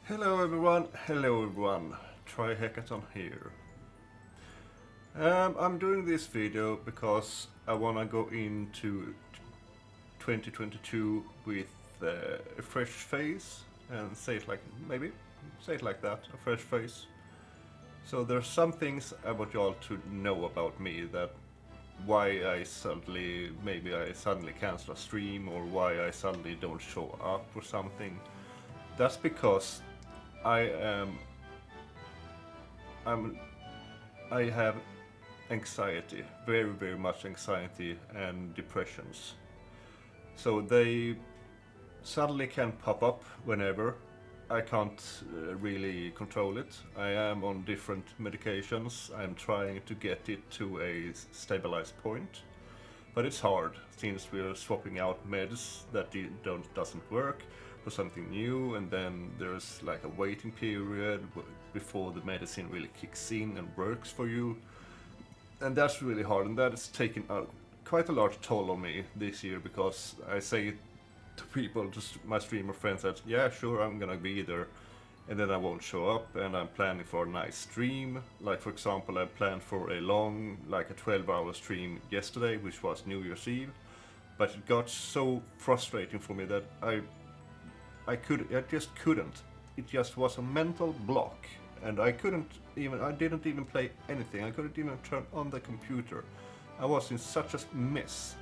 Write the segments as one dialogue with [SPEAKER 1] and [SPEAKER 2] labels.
[SPEAKER 1] Hello everyone, Try Hackathon here. I'm doing this video because I wanna go into 2022 with a fresh face and say it like, maybe, say it like that, a fresh face. So there's some things I want y'all to know about me, that why maybe I suddenly cancel a stream or why I suddenly don't show up or something. That's because I am I'm I have anxiety, very much anxiety and depressions. So they suddenly can pop up whenever. I can't really control it. I am on different medications. I'm trying to get it to a stabilized point, but it's hard since we're swapping out meds that doesn't work for something new, and then there's like a waiting period before the medicine really kicks in and works for you, and that's really hard, and that has taken quite a large toll on me this year, because I say to people, just my streamer friends, that yeah, sure, I'm gonna be there, and then I won't show up, and I'm planning for a nice stream. Like for example, I planned for a long, like a 12-hour stream yesterday, which was New Year's Eve, but it got so frustrating for me that I just couldn't. It just was a mental block, and I didn't even play anything. I couldn't even turn on the computer. I was in such a mess.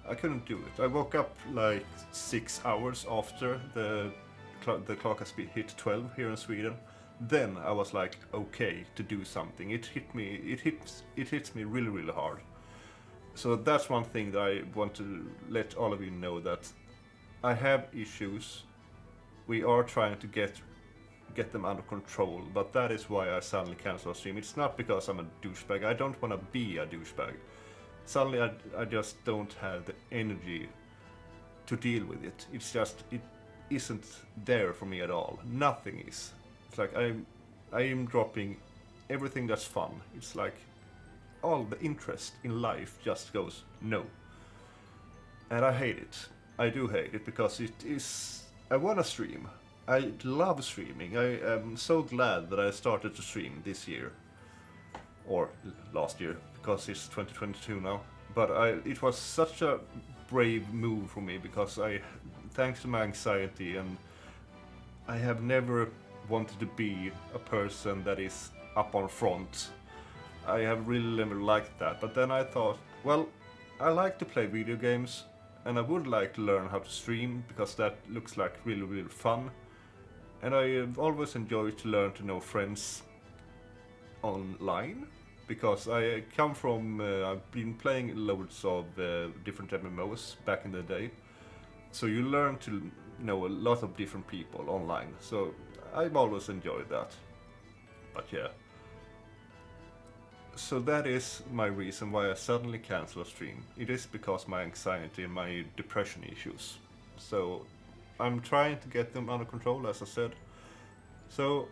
[SPEAKER 1] I couldn't do it. I woke up like 6 hours after the clock has hit 12 here in Sweden. Then I was like, okay, to do something. It hits me really hard. So that's one thing that I want to let all of you know, that I have issues. We are trying to get them under control, but that is why I suddenly cancel a stream. It's not because I'm a douchebag. I don't want to be a douchebag. Suddenly I just don't have the energy to deal with it. It's just, it isn't there for me at all. Nothing is. It's like I am dropping everything that's fun. It's like all the interest in life just goes no. And I hate it. I do hate it, because it is, I want to stream. I love streaming. I am so glad that I started to stream this year, or last year, because it's 2022 now. But it was such a brave move for me, because thanks to my anxiety, and I have never wanted to be a person that is up on front. I have really never liked that. But then I thought, well, I like to play video games, and I would like to learn how to stream, because that looks like really fun. And I have always enjoyed to learn to know friends online, because I come from, I've been playing loads of different MMOs back in the day. So you learn to know a lot of different people online. So I've always enjoyed that. But yeah. So that is my reason why I suddenly cancel a stream. It is because my anxiety and my depression issues. So I'm trying to get them under control, as I said. So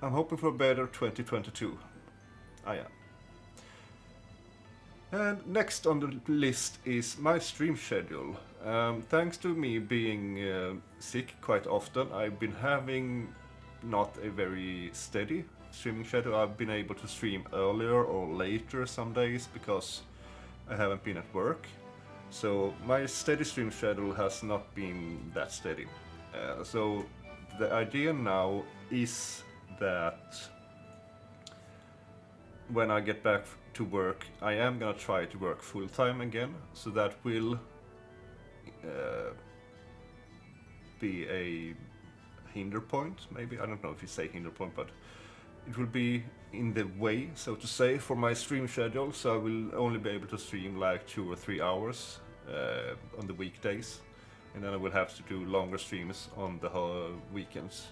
[SPEAKER 1] I'm hoping for a better 2022. I am. And next on the list is my stream schedule. Thanks to me being sick quite often, I've been having not a very steady streaming schedule. I've been able to stream earlier or later some days because I haven't been at work. So my steady stream schedule has not been that steady. So the idea now is that when I get back to work, I am gonna try to work full time again. So that will be a hinder point, maybe. I don't know if you say hinder point, but it will be in the way, so to say, for my stream schedule. So I will only be able to stream like 2 or 3 hours on the weekdays, and then I will have to do longer streams on the weekends.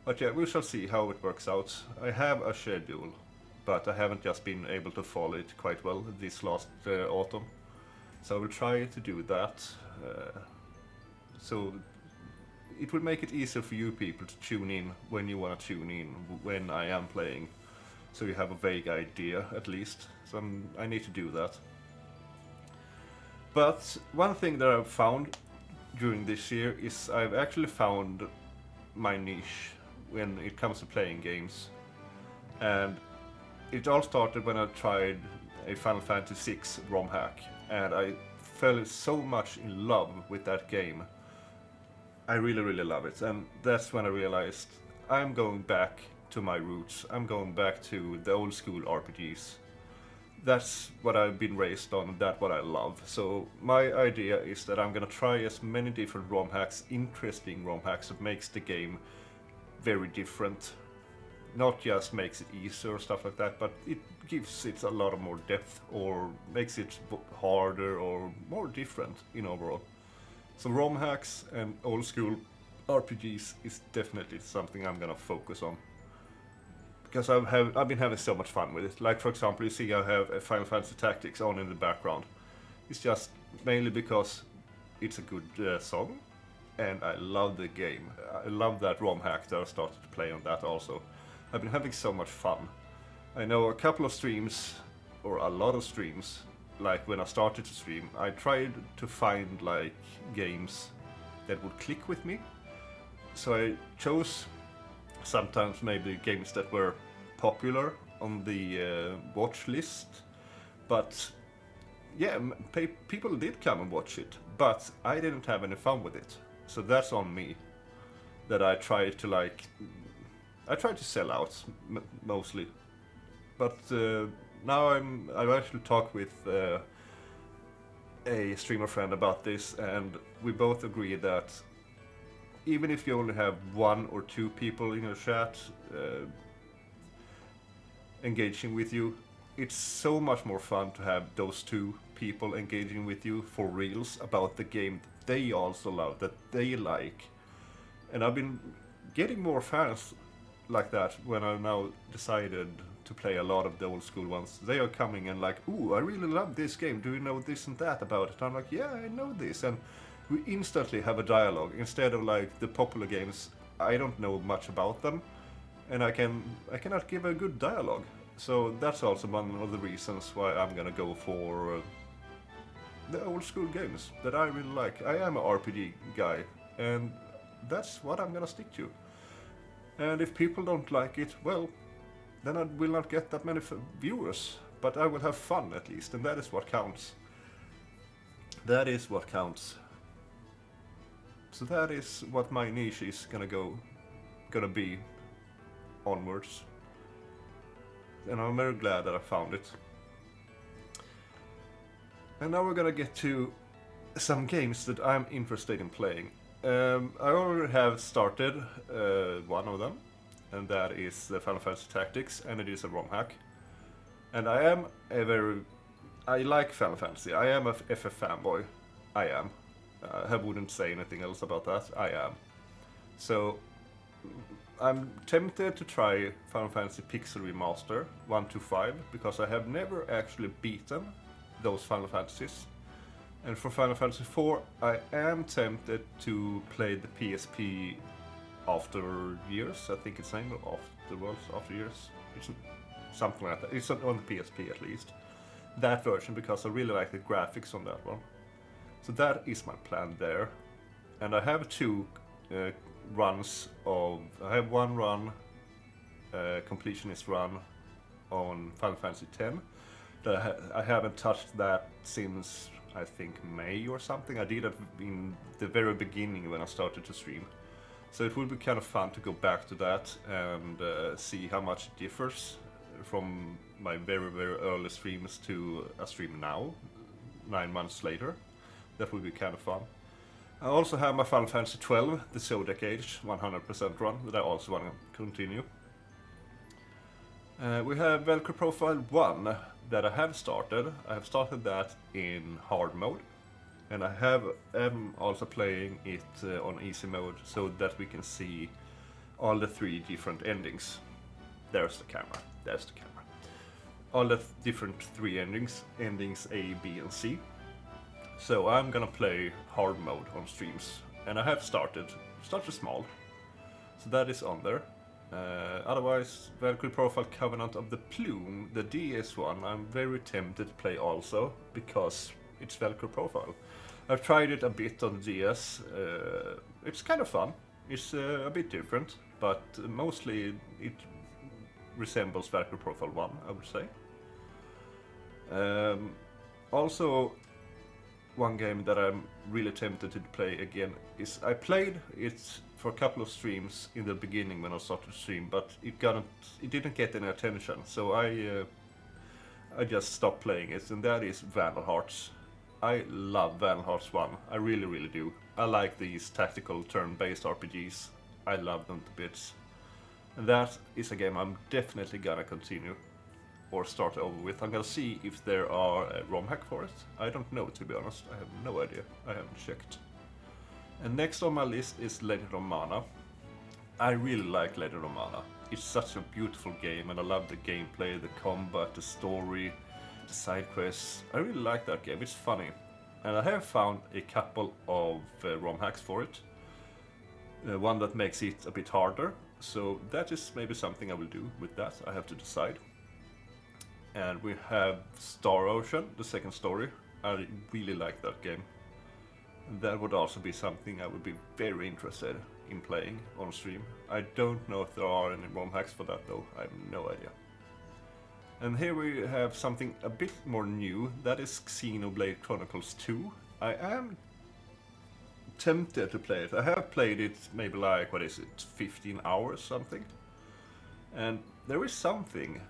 [SPEAKER 1] But yeah, we shall see how it works out. I have a schedule, but I haven't just been able to follow it quite well this last autumn. So I will try to do that. So it will make it easier for you people to tune in when you want to tune in when I am playing. So you have a vague idea, at least. So I need to do that. But one thing that I've found during this year is I've actually found my niche. when it comes to playing games. And it all started when I tried a Final Fantasy VI ROM hack, and I fell so much in love with that game. I really, really love it, and that's when I realized I'm going back to my roots. I'm going back to the old school RPGs. That's what I've been raised on, that's what I love. So my idea is that I'm gonna try as many different ROM hacks, interesting ROM hacks that makes the game very different. Not just makes it easier or stuff like that, but it gives it a lot of more depth or makes it harder or more different in overall. So ROM hacks and old school RPGs is definitely something I'm gonna focus on. Because I've been having so much fun with it. Like for example, you see I have a Final Fantasy Tactics on in the background. It's just mainly because it's a good song, and I love the game. I love that ROM hack that I started to play on that also. I've been having so much fun. I know a couple of streams, or a lot of streams, like when I started to stream, I tried to find like games that would click with me. So I chose sometimes maybe games that were popular on the watch list, but yeah, people did come and watch it, but I didn't have any fun with it. So that's on me. That I tried to sell out mostly, but now I've actually talked with a streamer friend about this, and we both agree that even if you only have 1 or 2 people in your chat engaging with you, it's so much more fun to have those 2 people engaging with you for reals about the game that they also love, that they like. And I've been getting more fans like that when I've now decided to play a lot of the old school ones. They are coming and like, ooh, I really love this game, do you know this and that about it? I'm like, yeah, I know this, and we instantly have a dialogue instead of like the popular games. I don't know much about them, and I cannot give a good dialogue. So that's also one of the reasons why I'm gonna go for the old school games that I really like. I am an RPG guy, and that's what I'm gonna stick to. And if people don't like it, well, then I will not get that many viewers, but I will have fun at least, and that is what counts. That is what counts. So that is what my niche is gonna be onwards. And I'm very glad that I found it. And now we're gonna get to some games that I'm interested in playing. I already have started one of them, and that is the Final Fantasy Tactics, and it is a ROM hack. And I like Final Fantasy. I am a FF fanboy. I am. I wouldn't say anything else about that. I am. So I'm tempted to try Final Fantasy Pixel Remaster 1 to 5 because I have never actually beaten those Final Fantasies. And for Final Fantasy 4, I am tempted to play the PSP After Years. I think it's named Afterwards, After Years. It's something like that. It's on the PSP at least. That version, because I really like the graphics on that one. So that is my plan there. And I have 2 runs of... I have 1 run, completionist run, on Final Fantasy X. I haven't touched that since, I think, May or something. I did it in the very beginning when I started to stream. So it would be kind of fun to go back to that and see how much it differs from my very, very early streams to a stream now, 9 months later. That would be kind of fun. I also have my Final Fantasy XII, the Zodiac Age 100% run, that I also want to continue. We have Valkyrie Profile 1 that I have started. I have started that in hard mode. And I am also playing it on easy mode so that we can see all the 3 different endings. There's the camera, there's the camera. All the different 3 endings A, B and C. So I'm gonna play hard mode on streams. And I have started small. So that is on there. Otherwise, Valkyrie Profile Covenant of the Plume, the DS one, I'm very tempted to play also, because it's Valkyrie Profile. I've tried it a bit on the DS. It's kind of fun. It's a bit different. but mostly it resembles Valkyrie Profile 1, I would say. Also, one game that I'm really tempted to play again is I played it for a couple of streams in the beginning when I started to stream, but it didn't get any attention, so I just stopped playing it, and that is Vandal Hearts. I love Vandal Hearts 1, I really, really do. I like these tactical turn-based RPGs. I love them to bits. And that is a game I'm definitely gonna continue or start over with. I'm gonna see if there are a ROM hack for it. I don't know, to be honest. I have no idea. I haven't checked. And next on my list is Legend of Mana. I really like Legend of Mana. It's such a beautiful game, and I love the gameplay, the combat, the story, the side quests. I really like that game. It's funny. And I have found a couple of ROM hacks for it. One that makes it a bit harder. So that is maybe something I will do with that. I have to decide. And we have Star Ocean, the second story. I really like that game. That would also be something I would be very interested in playing on stream. I don't know if there are any ROM hacks for that though, I have no idea. And here we have something a bit more new, that is Xenoblade Chronicles 2. I am tempted to play it. I have played it maybe like, 15 hours something. And there is something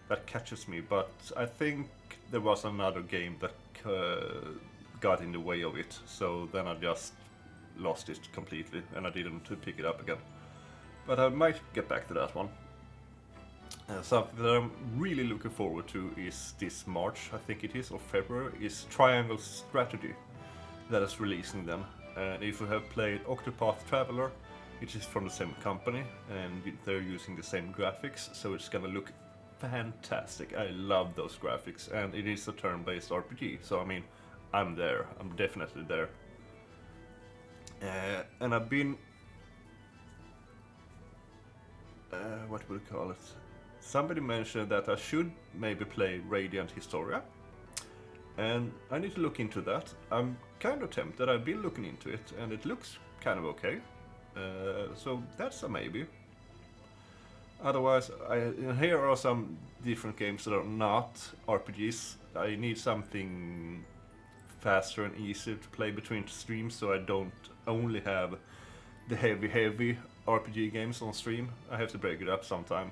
[SPEAKER 1] that catches me, but I think there was another game that got in the way of it, so then I just lost it completely and I didn't pick it up again. But I might get back to that one. Something that I'm really looking forward to is this March, I think it is, or February, is Triangle Strategy that is releasing them. And if you have played Octopath Traveler, it is from the same company and they're using the same graphics, so it's gonna look fantastic. I love those graphics, and it is a turn-based RPG, so I mean, I'm there. I'm definitely there. And I've been... what would you call it? Somebody mentioned that I should maybe play Radiant Historia, and I need to look into that. I'm kind of tempted. I've been looking into it, and it looks kind of okay. So that's a maybe. Otherwise, here are some different games that are not RPGs. I need something faster and easier to play between streams, so I don't only have the heavy RPG games on stream. I have to break it up sometime.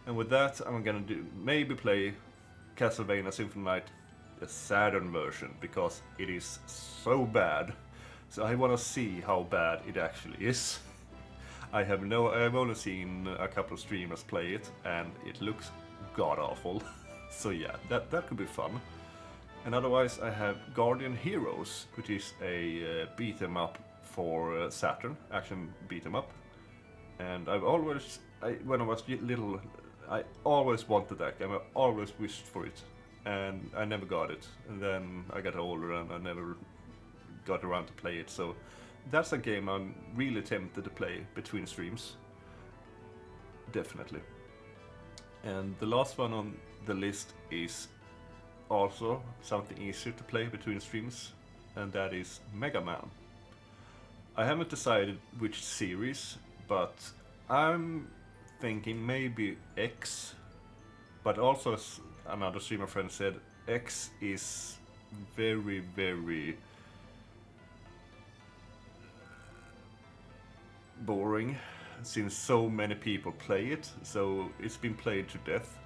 [SPEAKER 1] And with that, I'm gonna maybe play Castlevania Symphony Night, the Saturn version, because it is so bad. So I wanna see how bad it actually is. I've only seen a couple of streamers play it, and it looks god awful. So yeah, that could be fun. And otherwise, I have Guardian Heroes, which is a beat 'em up for Saturn, action beat 'em up. And when I was little, I always wanted that game. I always wished for it, and I never got it. And then I got older, and I never got around to play it. So that's a game I'm really tempted to play between streams. Definitely. And the last one on the list is also something easier to play between streams, and that is Mega Man. I haven't decided which series, but I'm thinking maybe X, but also as another streamer friend said, X is very, very boring since so many people play it, so it's been played to death.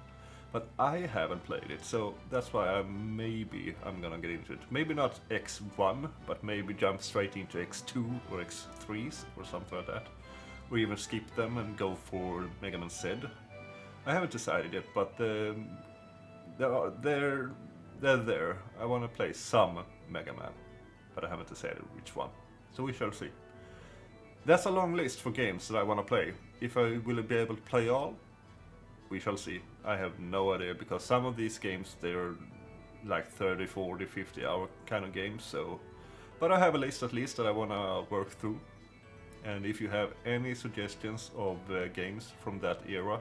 [SPEAKER 1] But I haven't played it, so that's why I'm gonna get into it. Maybe not X1, but maybe jump straight into X2 or X3s or something like that. Or even skip them and go for Mega Man Z. I haven't decided yet, but they're there. I want to play some Mega Man, but I haven't decided which one. So we shall see. That's a long list for games that I want to play. If I will be able to play all, we shall see. I have no idea, because some of these games, they're like 30, 40, 50 hour kind of games, so... But I have a list at least that I want to work through. And if you have any suggestions of games from that era,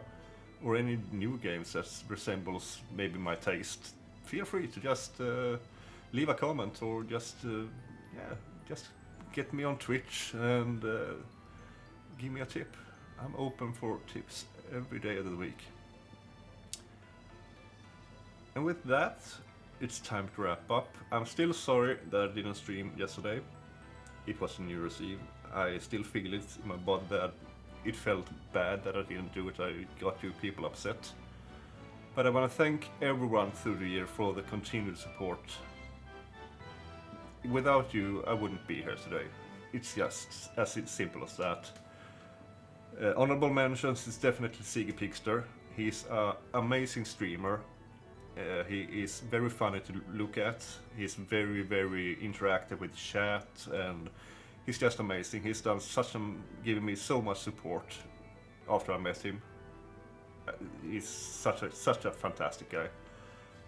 [SPEAKER 1] or any new games that resembles maybe my taste, feel free to just leave a comment, or just get me on Twitch and give me a tip. I'm open for tips every day of the week. And with that, it's time to wrap up. I'm still sorry that I didn't stream yesterday. It was New Year's Eve. I still feel it in my body that it felt bad that I didn't do it. I got you people upset. But I want to thank everyone through the year for the continued support. Without you, I wouldn't be here today. It's just as simple as that. Honorable mentions is definitely Siggy Pigster. He's an amazing streamer. He is very funny to look at. He's very, very interactive with chat, and he's just amazing. He's done given me so much support after I met him. He's such a fantastic guy.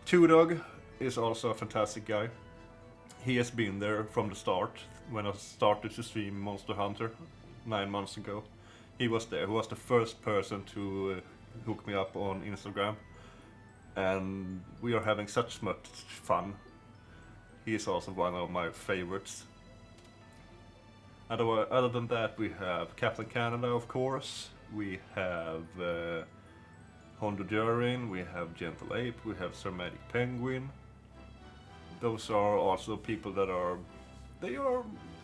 [SPEAKER 1] Two Dog is also a fantastic guy. He has been there from the start when I started to stream Monster Hunter 9 months ago. He was there. He was the first person to hook me up on Instagram, and we are having such much fun. He is also one of my favorites. Other than that, we have Captain Canada, of course. We have Hondo Durin, we have Gentle Ape, we have Sermatic Penguin. Those are also people that are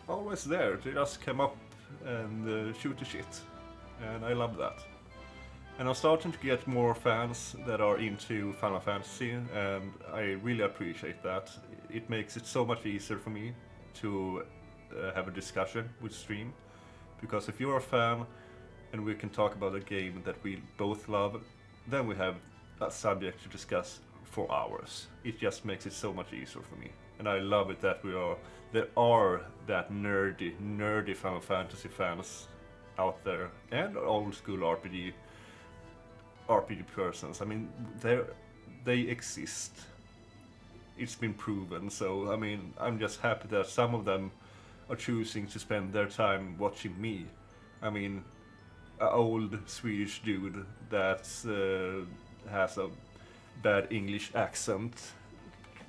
[SPEAKER 1] always there. They just come up and shoot the shit. And I love that. And I'm starting to get more fans that are into Final Fantasy, and I really appreciate that. It makes it so much easier for me to have a discussion with stream. Because if you're a fan and we can talk about a game that we both love, then we have a subject to discuss for hours. It just makes it so much easier for me. And I love it that there are that nerdy Final Fantasy fans out there, and old school RPG persons. I mean, they exist. It's been proven. So I mean, I'm just happy that some of them are choosing to spend their time watching me. I mean, an old Swedish dude that has a bad English accent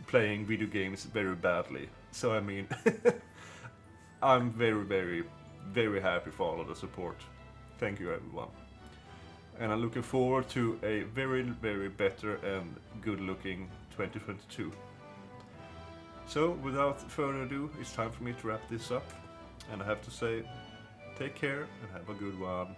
[SPEAKER 1] playing video games very badly. So I mean, I'm very, very, very happy for all of the support. Thank you, everyone. And I'm looking forward to a very, very better and good-looking 2022. So, without further ado, it's time for me to wrap this up. And I have to say, take care and have a good one.